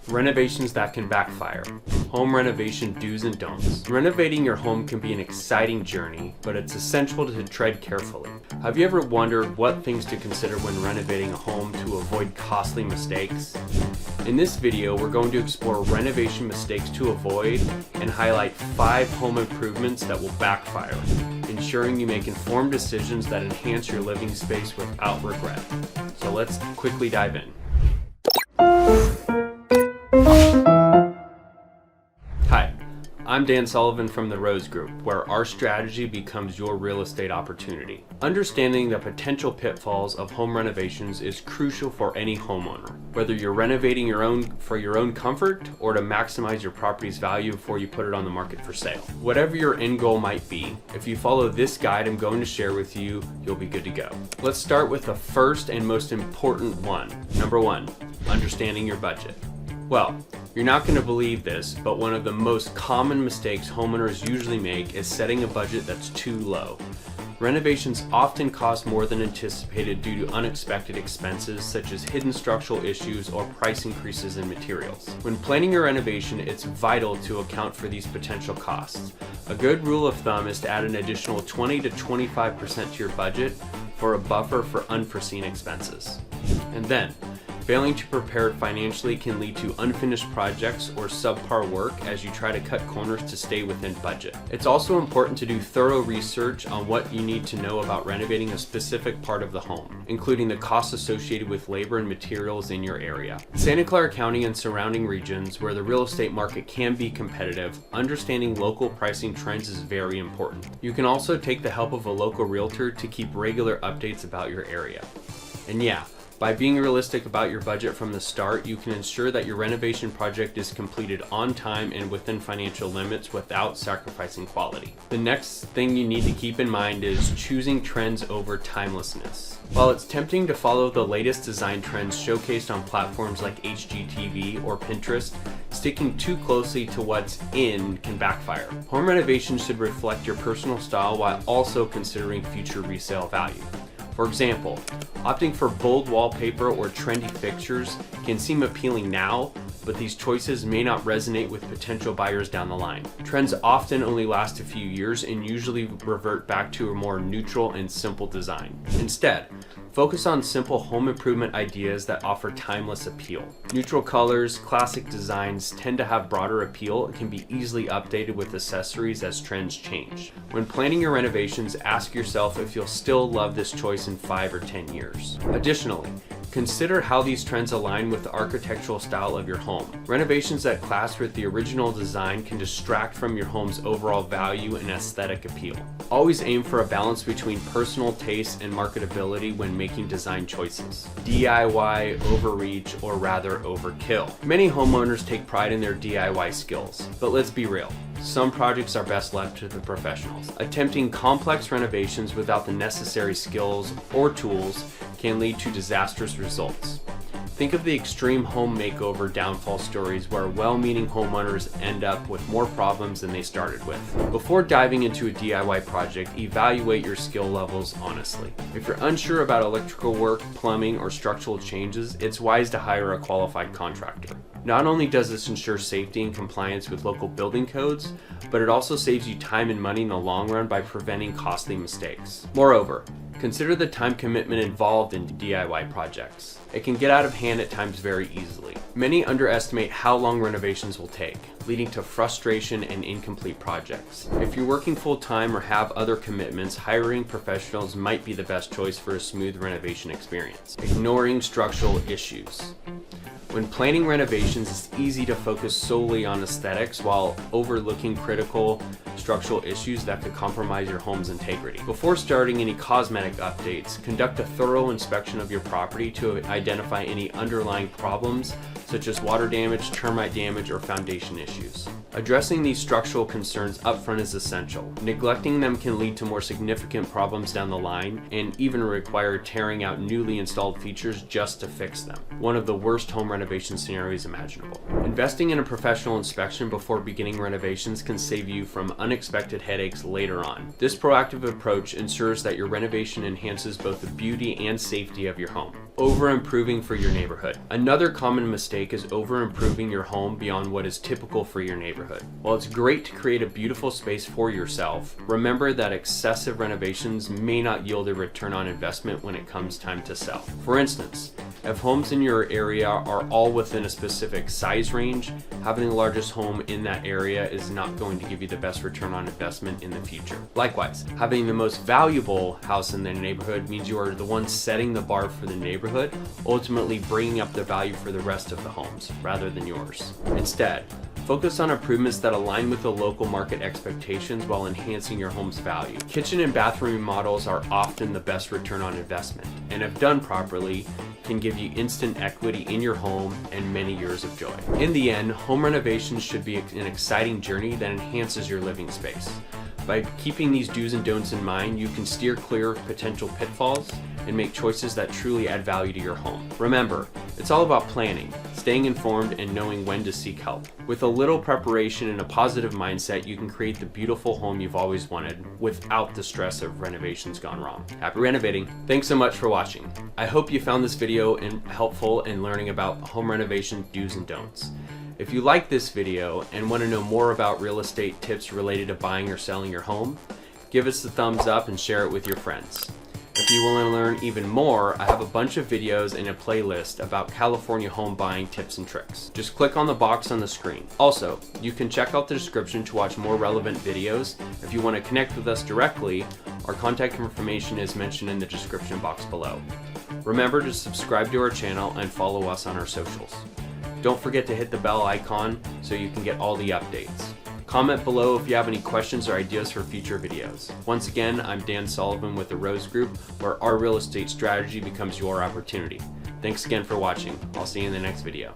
Renovations that can backfire. Home renovation do's and don'ts. Renovating your home can be an exciting journey, but it's essential to tread carefully. Have you ever wondered what things to consider when renovating a home to avoid costly mistakes? In this video, we're going to explore renovation mistakes to avoid and highlight 5 home improvements that will backfire, ensuring you make informed decisions that enhance your living space without regret. So let's quickly dive in. Hi, I'm Dan Sullivan from the Rose Group, where our strategy becomes your real estate opportunity. Understanding the potential pitfalls of home renovations is crucial for any homeowner. Whether you're renovating for your own comfort or to maximize your property's value before you put it on the market for sale. Whatever your end goal might be, if you follow this guide I'm going to share with you, you'll be good to go. Let's start with the first and most important one. Number 1, understanding your budget. Well, you're not going to believe this, but one of the most common mistakes homeowners usually make is setting a budget that's too low. Renovations often cost more than anticipated due to unexpected expenses such as hidden structural issues or price increases in materials. When planning your renovation, it's vital to account for these potential costs. A good rule of thumb is to add an additional 20 to 25% to your budget for a buffer for unforeseen expenses. And then, failing to prepare financially can lead to unfinished projects or subpar work as you try to cut corners to stay within budget. It's also important to do thorough research on what you need to know about renovating a specific part of the home, including the costs associated with labor and materials in your area. In Santa Clara County and surrounding regions where the real estate market can be competitive, understanding local pricing trends is very important. You can also take the help of a local realtor to keep regular updates about your area. And yeah, by being realistic about your budget from the start, you can ensure that your renovation project is completed on time and within financial limits without sacrificing quality. The next thing you need to keep in mind is choosing trends over timelessness. While it's tempting to follow the latest design trends showcased on platforms like HGTV or Pinterest, sticking too closely to what's in can backfire. Home renovations should reflect your personal style while also considering future resale value. For example, opting for bold wallpaper or trendy fixtures can seem appealing now, but these choices may not resonate with potential buyers down the line. Trends often only last a few years and usually revert back to a more neutral and simple design. Instead, focus on simple home improvement ideas that offer timeless appeal. Neutral colors, classic designs tend to have broader appeal and can be easily updated with accessories as trends change. When planning your renovations, ask yourself if you'll still love this choice in 5 or 10 years. Additionally, consider how these trends align with the architectural style of your home. Renovations that clash with the original design can distract from your home's overall value and aesthetic appeal. Always aim for a balance between personal taste and marketability when making design choices. DIY, overreach, or rather overkill. Many homeowners take pride in their DIY skills, but let's be real. Some projects are best left to the professionals. Attempting complex renovations without the necessary skills or tools can lead to disastrous results. Think of the extreme home makeover downfall stories where well-meaning homeowners end up with more problems than they started with. Before diving into a DIY project, evaluate your skill levels honestly. If you're unsure about electrical work, plumbing, or structural changes, it's wise to hire a qualified contractor. Not only does this ensure safety and compliance with local building codes, but it also saves you time and money in the long run by preventing costly mistakes. Moreover, consider the time commitment involved in DIY projects. It can get out of hand at times very easily. Many underestimate how long renovations will take, leading to frustration and incomplete projects. If you're working full-time or have other commitments, hiring professionals might be the best choice for a smooth renovation experience. Ignoring structural issues. When planning renovations, it's easy to focus solely on aesthetics while overlooking critical structural issues that could compromise your home's integrity. Before starting any cosmetic updates, conduct a thorough inspection of your property to identify any underlying problems such as water damage, termite damage, or foundation issues. Addressing these structural concerns upfront is essential. Neglecting them can lead to more significant problems down the line and even require tearing out newly installed features just to fix them. One of the worst home renovation scenarios imaginable. Investing in a professional inspection before beginning renovations can save you from unexpected headaches later on. This proactive approach ensures that your renovation enhances both the beauty and safety of your home. over improving for your neighborhood. Another common mistake is over improving your home beyond what is typical for your neighborhood. While it's great to create a beautiful space for yourself, remember that excessive renovations may not yield a return on investment when it comes time to sell. For instance, if homes in your area are all within a specific size range, having the largest home in that area is not going to give you the best return on investment in the future. Likewise, having the most valuable house in the neighborhood means you are the one setting the bar for the neighborhood, ultimately bringing up the value for the rest of the homes rather than yours. Instead, focus on improvements that align with the local market expectations while enhancing your home's value. Kitchen and bathroom remodels are often the best return on investment, and if done properly, can give you instant equity in your home and many years of joy. In the end, home renovations should be an exciting journey that enhances your living space. By keeping these do's and don'ts in mind, you can steer clear of potential pitfalls and make choices that truly add value to your home. Remember, it's all about planning, staying informed, and knowing when to seek help. With a little preparation and a positive mindset, you can create the beautiful home you've always wanted without the stress of renovations gone wrong. Happy renovating. Thanks so much for watching. I hope you found this video helpful in learning about home renovation do's and don'ts. If you like this video and want to know more about real estate tips related to buying or selling your home, give us a thumbs up and share it with your friends. If you want to learn even more, I have a bunch of videos and a playlist about California home buying tips and tricks. Just click on the box on the screen. Also, you can check out the description to watch more relevant videos. If you want to connect with us directly, our contact information is mentioned in the description box below. Remember to subscribe to our channel and follow us on our socials. Don't forget to hit the bell icon so you can get all the updates. Comment below if you have any questions or ideas for future videos. Once again, I'm Dan Sullivan with the Rose Group, where our real estate strategy becomes your opportunity. Thanks again for watching. I'll see you in the next video.